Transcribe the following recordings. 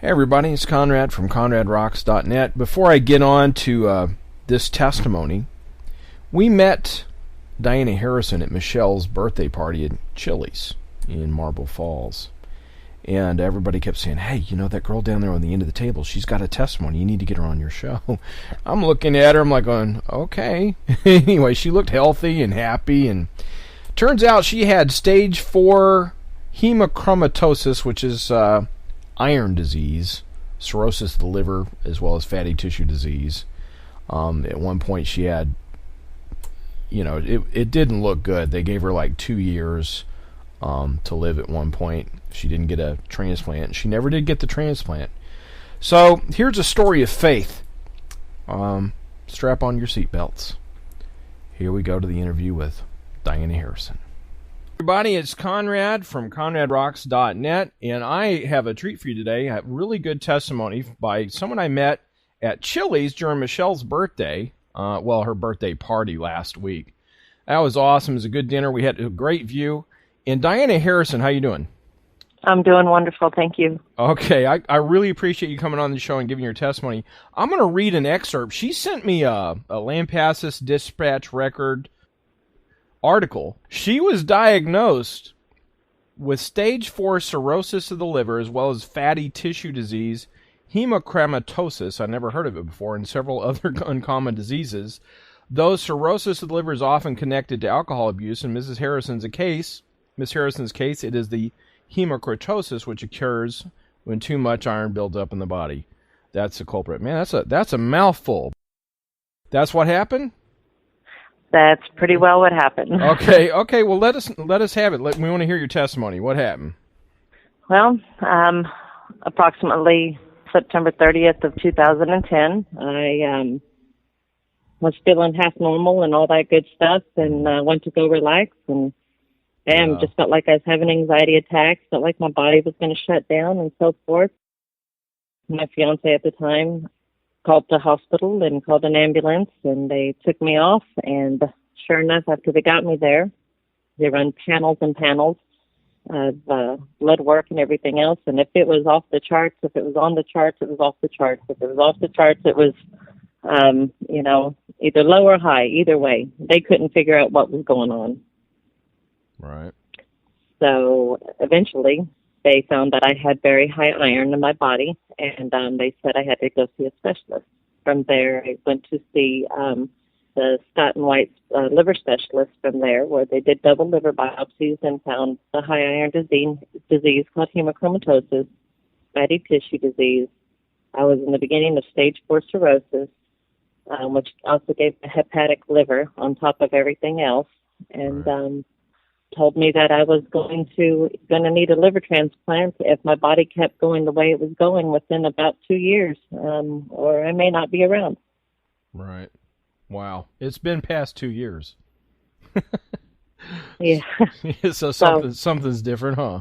Hey everybody, it's Conrad from ConradRocks.net. Before I get on to this testimony, we met Diana Harrison at Michelle's birthday party at Chili's in Marble Falls. And everybody kept saying, hey, you know that girl down there on the end of the table, she's got a testimony, you need to get her on your show. I'm looking at her, I'm like going, okay. Anyway, she looked healthy and happy, and turns out she had stage 4 hemochromatosis, which is iron disease, cirrhosis of the liver, as well as fatty tissue disease. At one point she had, it didn't look good. They gave her like 2 years to live at one point. She didn't get a transplant. She never did get the transplant. So here's a story of faith. Strap on your seatbelts. Here we go to the interview with Diana Harrison. Everybody, it's Conrad from ConradRocks.net, and I have a treat for you today. I have really good testimony by someone I met at Chili's during Michelle's birthday, her birthday party last week. That was awesome. It was a good dinner. We had a great view. And Diana Harrison, how you doing? I'm doing wonderful, thank you. Okay, I really appreciate you coming on the show and giving your testimony. I'm going to read an excerpt. She sent me a Lampasas Dispatch Record article. She was diagnosed with stage 4 cirrhosis of the liver, as well as fatty tissue disease, hemochromatosis, I never heard of it before, and several other uncommon diseases. Though cirrhosis of the liver is often connected to alcohol abuse, in Miss Harrison's case, it is the hemochromatosis, which occurs when too much iron builds up in the body. That's the culprit. Man, that's a mouthful. That's what happened? That's pretty well what happened. Okay. Well, let us have it. We want to hear your testimony. What happened? Well, approximately September 30th of 2010, I was feeling half normal and all that good stuff, and went to go relax, and just felt like I was having anxiety attacks, felt like my body was going to shut down and so forth. My fiance at the time called the hospital and called an ambulance, and they took me off, and sure enough, after they got me there, they run panels and panels of blood work and everything else, and if it was off the charts, if it was on the charts, it was off the charts. If it was off the charts, it was, either low or high, either way. They couldn't figure out what was going on. Right. So eventually, they found that I had very high iron in my body, and they said I had to go see a specialist. From there, I went to see the Scott and White's liver specialist from there, where they did double liver biopsies and found the high iron disease called hemochromatosis, fatty tissue disease. I was in the beginning of stage 4 cirrhosis, which also gave a hepatic liver on top of everything else, and told me that I was going to need a liver transplant if my body kept going the way it was going within about 2 years, or I may not be around. Right. Wow. It's been past 2 years. Yeah. So something's different, huh?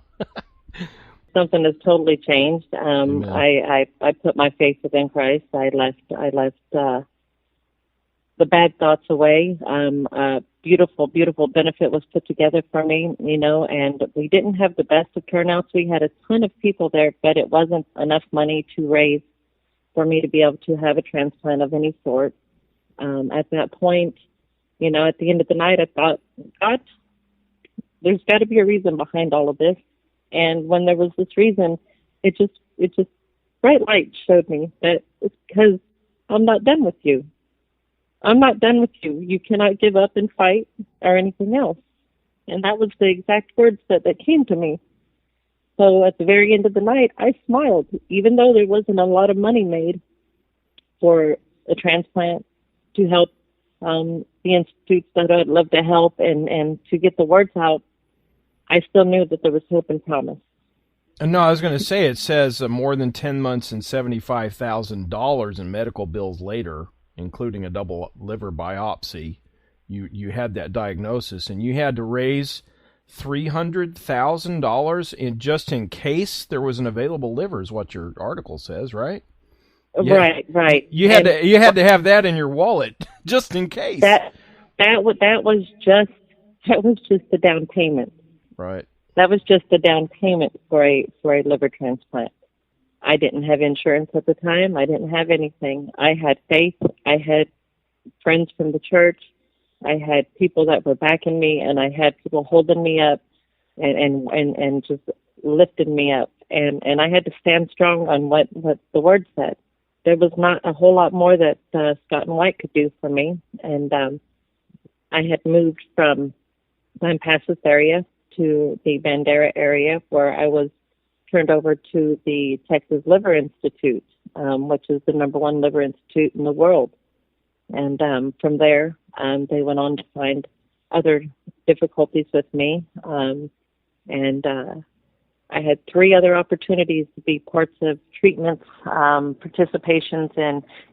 Something has totally changed. I put my faith within Christ. I left the bad thoughts away. Beautiful benefit was put together for me, and we didn't have the best of turnouts. We had a ton of people there, but it wasn't enough money to raise for me to be able to have a transplant of any sort. At that point, at the end of the night, I thought, God, there's got to be a reason behind all of this. And when there was this reason, it just bright light showed me that it's because I'm not done with you. I'm not done with you. You cannot give up and fight or anything else. And that was the exact words that came to me. So at the very end of the night, I smiled, even though there wasn't a lot of money made for a transplant to help the institutes that I'd love to help and to get the words out. I still knew that there was hope and promise. No, I was going to say, it says more than 10 months and $75,000 in medical bills later, including a double liver biopsy, you had that diagnosis, and you had to raise $300,000 just in case there was an available liver, is what your article says, right? Right. You had to have that in your wallet just in case. That was just the down payment. Right. That was just the down payment for a liver transplant. I didn't have insurance at the time. I didn't have anything. I had faith. I had friends from the church. I had people that were backing me, and I had people holding me up and just lifted me up. And I had to stand strong on what the word said. There was not a whole lot more that Scott and White could do for me. And I had moved from Lampasas area to the Bandera area, where I was turned over to the Texas Liver Institute, which is the #1 liver institute in the world. And from there, they went on to find other difficulties with me. And I had 3 other opportunities to be parts of treatments, participations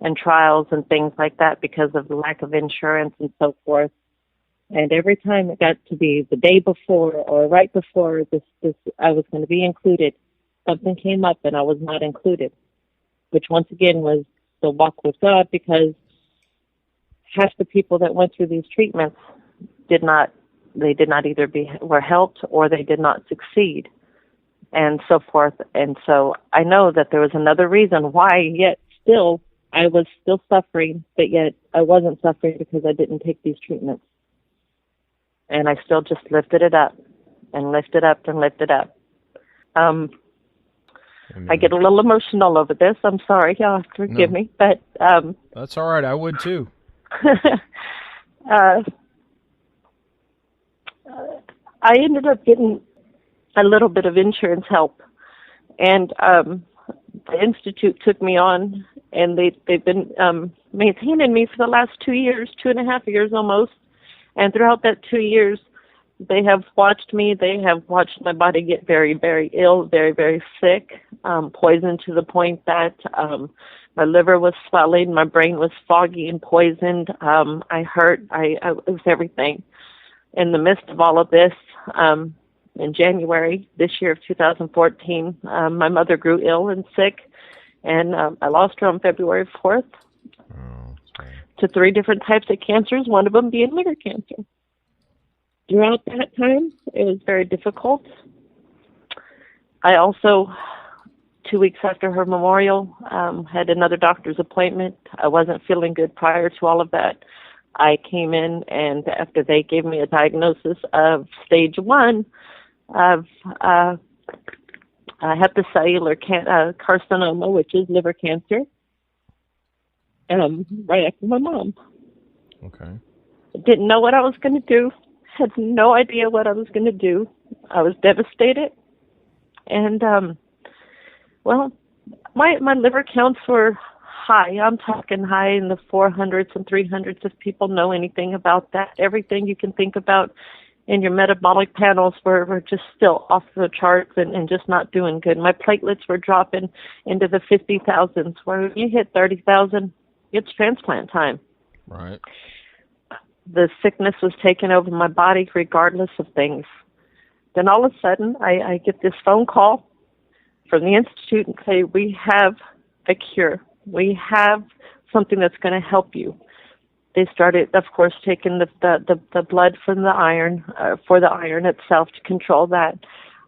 in trials and things like that because of the lack of insurance and so forth. And every time it got to be the day before or right before this I was going to be included, something came up and I was not included, which once again was the walk with God, because half the people that went through these treatments did not either were helped or they did not succeed, and so forth. And so I know that there was another reason why yet still I was still suffering, but yet I wasn't suffering because I didn't take these treatments. And I still just lifted it up and lifted up and lifted up. I get a little emotional over this. I'm sorry. Y'all have to forgive me. But that's all right. I would too. I ended up getting a little bit of insurance help, and the Institute took me on, and they've been maintaining me for the last 2 years, 2.5 years almost. And throughout that 2 years, they have watched me. They have watched my body get very, very ill, very, very sick, poisoned to the point that my liver was swelling, my brain was foggy and poisoned. I hurt. It was everything. In the midst of all of this, in January this year of 2014, my mother grew ill and sick, and I lost her on February 4th to 3 different types of cancers, one of them being liver cancer. Throughout that time, it was very difficult. I also, 2 weeks after her memorial, had another doctor's appointment. I wasn't feeling good prior to all of that. I came in, and after they gave me a diagnosis of stage 1 of hepatocellular carcinoma, which is liver cancer, right after my mom. Okay. Didn't know what I was going to do. Had no idea what I was going to do. I was devastated. And, well, my liver counts were high. I'm talking high in the 400s and 300s if people know anything about that. Everything you can think about in your metabolic panels were just still off the charts and just not doing good. My platelets were dropping into the 50,000s, where when you hit 30,000, it's transplant time. Right. The sickness was taking over my body regardless of things. Then all of a sudden, I get this phone call from the Institute and say, we have a cure. We have something that's going to help you. They started, of course, taking the blood from the iron, for the iron itself to control that.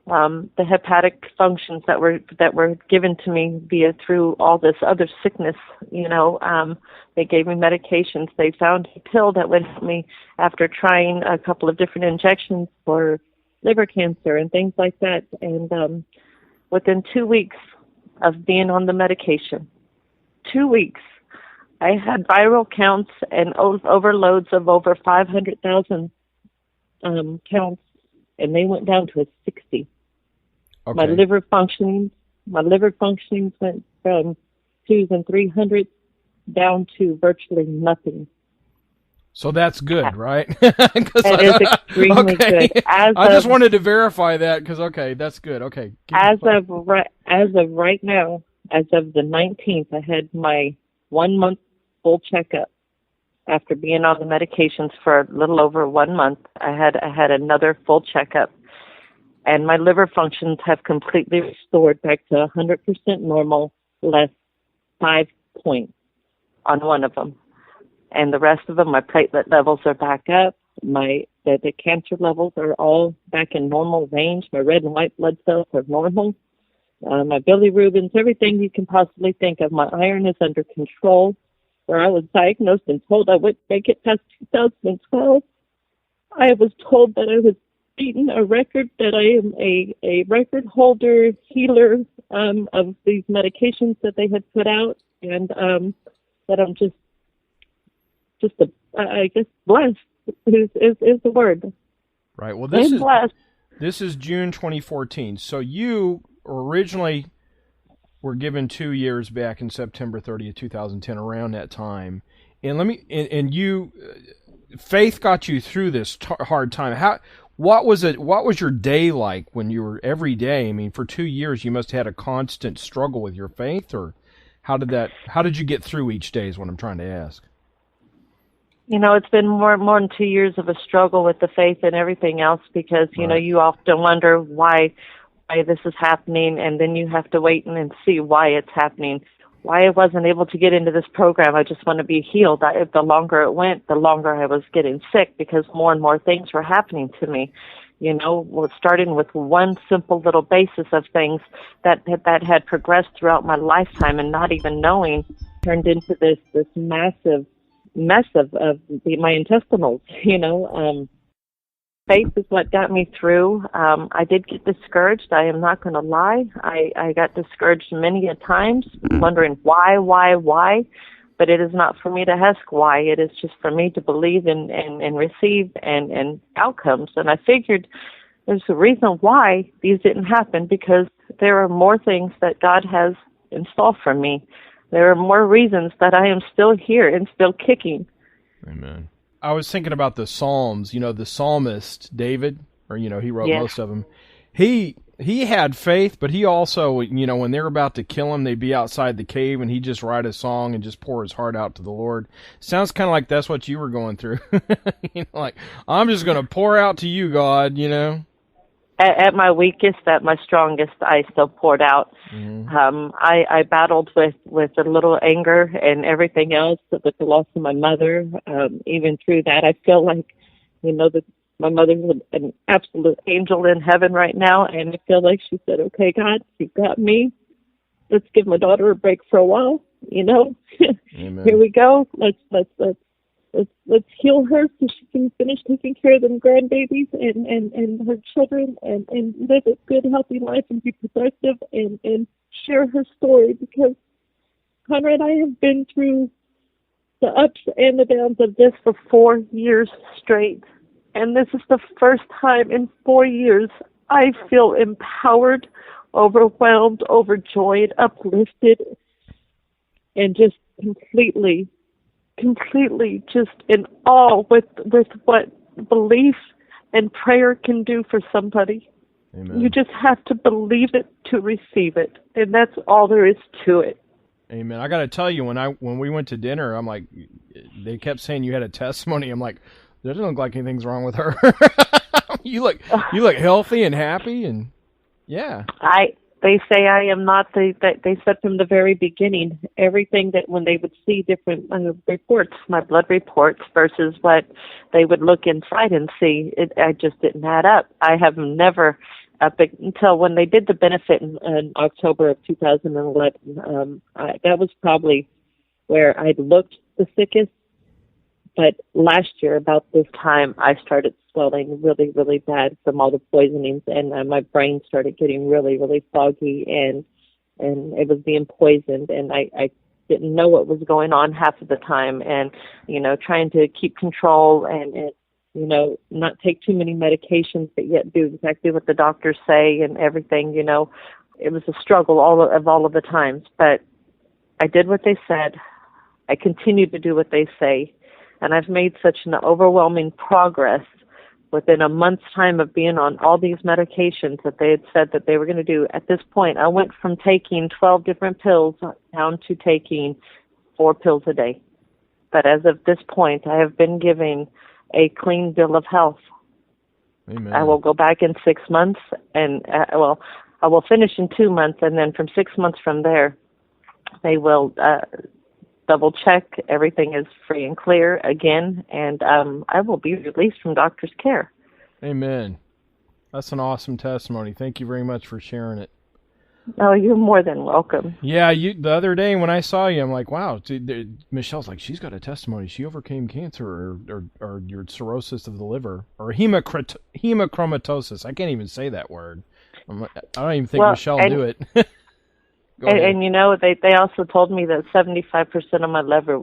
The hepatic functions that were given to me through all this other sickness, they gave me medications. They found a pill that would help me after trying a couple of different injections for liver cancer and things like that. And within 2 weeks of being on the medication, 2 weeks, I had viral counts and overloads of over 500,000 counts, and they went down to a 60. Okay. My liver functionings went from 2s and 300s down to virtually nothing. So that's good, right? That is extremely good. I just wanted to verify that because that's good. Okay. As of right now, as of the 19th, I had my 1 month full checkup. After being on the medications for a little over 1 month, I had another full checkup. And my liver functions have completely restored back to 100% normal, less 5 points on one of them. And the rest of them, my platelet levels are back up. The cancer levels are all back in normal range. My red and white blood cells are normal. my bilirubins, everything you can possibly think of. My iron is under control. Where I was diagnosed and told I wouldn't make it past 2012, I was told that I was beating a record, that I am a record holder, healer of these medications that they had put out, and that I'm just I guess blessed is the word. Right. Well, Blessed. This is June 2014. So you originally were given 2 years back in September 30th, 2010, around that time. And you, faith got you through this hard time. What was your day like when you were every day? I mean, for 2 years you must have had a constant struggle with your faith, or how did you get through each day is what I'm trying to ask. It's been more than 2 years of a struggle with the faith and everything else, because, you often wonder why this is happening, and then you have to wait and see why it's happening, why I wasn't able to get into this program. I just want to be healed. The longer it went, the longer I was getting sick, because more and more things were happening to me. Starting with one simple little basis of things that had progressed throughout my lifetime, and not even knowing, turned into this massive mess of my intestinals. Faith is what got me through. I did get discouraged. I am not going to lie. I got discouraged many a times, wondering why. But it is not for me to ask why. It is just for me to believe and receive and outcomes. And I figured there's a reason why these didn't happen, because there are more things that God has in store for me. There are more reasons that I am still here and still kicking. Amen. I was thinking about the Psalms. The psalmist David, he wrote most of them. He had faith, but he also, when they're about to kill him, they'd be outside the cave, and he'd just write a song and just pour his heart out to the Lord. Sounds kind of like that's what you were going through. Like, I'm just going to pour out to you, God. At my weakest, at my strongest, I still poured out. Mm-hmm. I battled with a little anger and everything else, with the loss of my mother. Even through that, I feel like, that my mother's an absolute angel in heaven right now, and I feel like she said, "Okay, God, you got me. Let's give my daughter a break for a while." Amen. Here we go. Let's heal her so she can finish taking care of them grandbabies and her children, and live a good, healthy life, and be productive, and share her story. Because, Conrad, I have been through the ups and the downs of this for 4 years straight. And this is the first time in 4 years I feel empowered, overwhelmed, overjoyed, uplifted, and just completely just in awe with what belief and prayer can do for somebody. Amen. You just have to believe it to receive it, and that's all there is to it. Amen. I got to tell you, when we went to dinner, I'm like, they kept saying you had a testimony. I'm like, there doesn't look like anything's wrong with her. You look healthy and happy, and yeah. They say I am not they said from the very beginning, everything that when they would see different reports, my blood reports versus what they would look inside and see, I just didn't add up. I have never, up until when they did the benefit in October of 2011, that was probably where I looked the sickest. But last year, about this time, I started swelling really, really bad from all the poisonings, and my brain started getting really, really foggy, and it was being poisoned, and I didn't know what was going on half of the time, and, trying to keep control and not take too many medications, but yet do exactly what the doctors say and everything, It was a struggle all of the times, but I did what they said. I continued to do what they say. And I've made such an overwhelming progress within a month's time of being on all these medications that they had said that they were going to do. At this point, I went from taking 12 different pills down to taking 4 pills a day. But as of this point, I have been given a clean bill of health. Amen. I will go back in 6 months, and I will finish in 2 months, and then from 6 months from there, they will double check everything is free and clear again, and I will be released from doctor's care. Amen. That's an awesome testimony. Thank you very much for sharing it. Oh, you're more than welcome. Yeah, the other day when I saw you, I'm like, wow. Michelle's like, she's got a testimony. She overcame cancer or your cirrhosis of the liver or hemochromatosis. I can't even say that word. I don't even think Michelle knew it. And you know, they also told me that 75% of my liver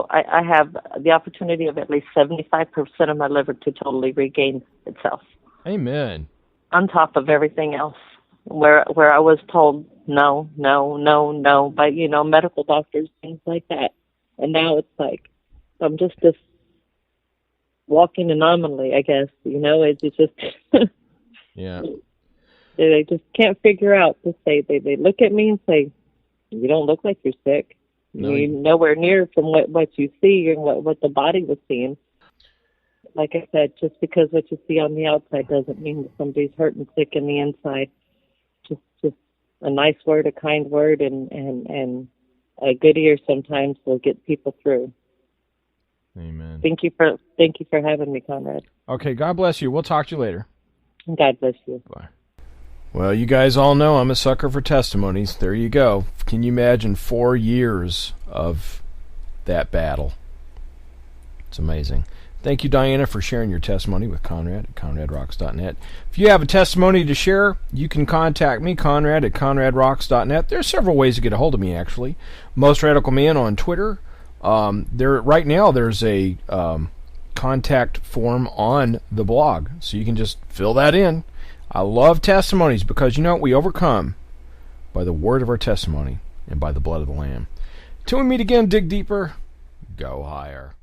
I have the opportunity of at least 75% of my liver to totally regain itself. Amen. On top of everything else, where I was told no by medical doctors, things like that, and now it's like I'm just this walking anomaly, I guess. It's just yeah. They just can't figure out to say. They look at me and say, "You don't look like you're sick. No, you're nowhere near from what you see and what the body was seeing." Like I said, just because what you see on the outside doesn't mean that somebody's hurt and sick in the inside. Just a nice word, a kind word, and a good ear sometimes will get people through. Amen. Thank you for having me, Conrad. Okay, God bless you. We'll talk to you later. God bless you. Bye. Well, you guys all know I'm a sucker for testimonies. There you go. Can you imagine 4 years of that It's amazing. Thank you, Diana, for sharing your testimony with Conrad at ConradRocks.net. If you have a testimony to share, you can contact me, Conrad, at ConradRocks.net. There are several ways to get a hold of me, actually. Most Radical Man on Twitter. Right now, there's a contact form on the blog, so you can just fill that in. I love testimonies because, we overcome by the word of our testimony and by the blood of the Lamb. Till we meet again, dig deeper, go higher.